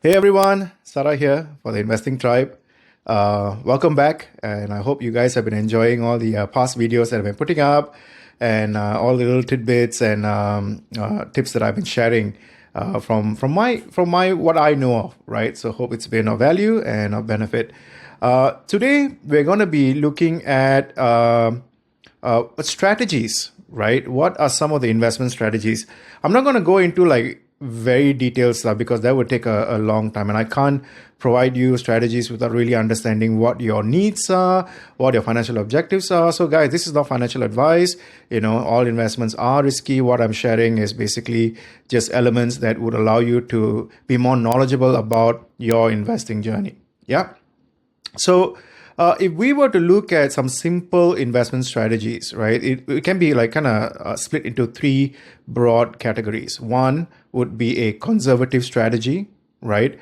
Hey everyone, Sarah here for the Investing Tribe. Welcome back, and I hope you guys have been enjoying all the past videos that I've been putting up, and all the little tidbits and tips that I've been sharing from my what I know of, right? So hope it's been of value and of benefit. Today we're going to be looking at strategies, right? What are some of the investment strategies? I'm not going to go into like very detailed stuff because that would take a long time, and I can't provide you strategies without really understanding what your needs are, what your financial objectives are. So guys, this is not financial advice. All investments are risky. What I'm sharing is basically just elements that would allow you to be more knowledgeable about your investing journey. Yeah. So if we were to look at some simple investment strategies, right, it can be like kind of split into three broad categories. One would be a conservative strategy, right?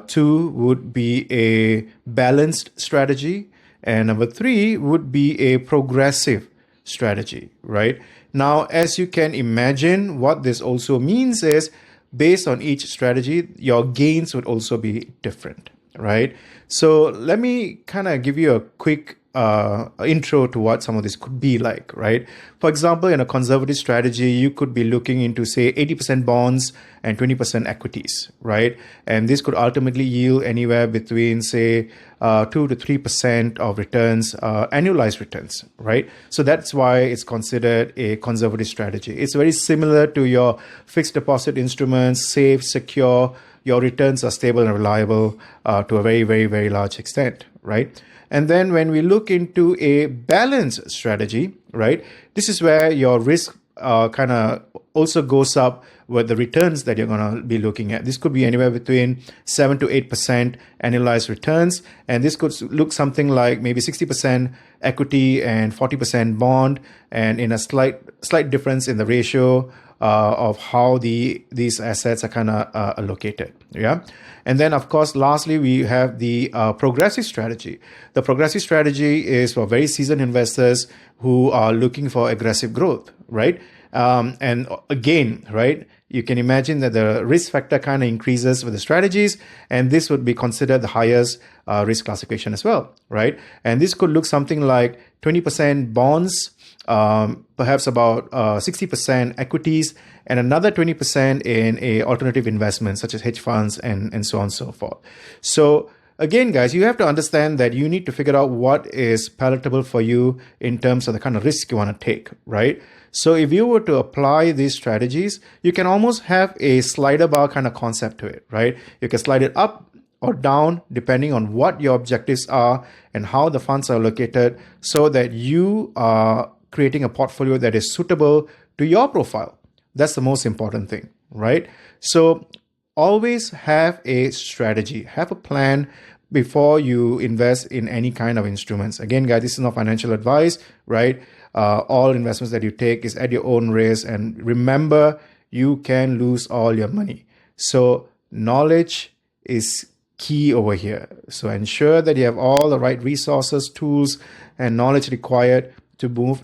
Two would be a balanced strategy. And number three would be a progressive strategy, right? Now, as you can imagine, what this also means is based on each strategy, your gains would also be different, right? So let me kind of give you a quick intro to what some of this could be like, right? For example, in a conservative strategy, you could be looking into, say, 80% bonds and 20% equities, right? And this could ultimately yield anywhere between, say, 2 to 3% of returns, annualized returns, right? So that's why it's considered a conservative strategy. It's very similar to your fixed deposit instruments, safe, secure. Your returns are stable and reliable to a very, very, very large extent, right? And then when we look into a balanced strategy, right, this is where your risk kind of also goes up with the returns that you're going to be looking at. This could be anywhere between 7 to 8% annualized returns. And this could look something like maybe 60% equity and 40% bond, and in a slight difference in the ratio of how these assets are kind of allocated. Yeah. And then, of course, lastly, we have the progressive strategy. The progressive strategy is for very seasoned investors who are looking for aggressive growth, right? And again, right, you can imagine that the risk factor kind of increases with the strategies, and this would be considered the highest risk classification as well, right? And this could look something like 20% bonds, perhaps about 60% equities, and another 20% in a alternative investment such as hedge funds and so on and so forth. So again, guys, you have to understand that you need to figure out what is palatable for you in terms of the kind of risk you want to take, right? So if you were to apply these strategies, you can almost have a slider bar kind of concept to it, right? You can slide it up or down depending on what your objectives are and how the funds are allocated, so that you are creating a portfolio that is suitable to your profile. That's the most important thing, right? So always have a strategy, have a plan before you invest in any kind of instruments. Again, guys, this is not financial advice, right? All investments that you take is at your own risk. And remember, you can lose all your money. So knowledge is key over here. So ensure that you have all the right resources, tools, and knowledge required to move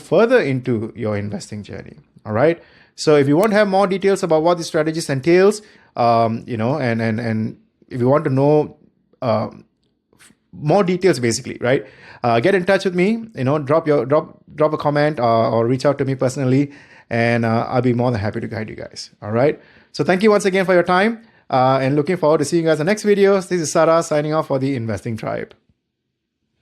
further into your investing journey. All right. So if you want to have more details about what the strategies entails, and if you want to know more details, basically, right, get in touch with me. Drop a comment or reach out to me personally, and I'll be more than happy to guide you guys. All right. So thank you once again for your time, and looking forward to seeing you guys in the next videos. This is Sarah signing off for the Investing Tribe.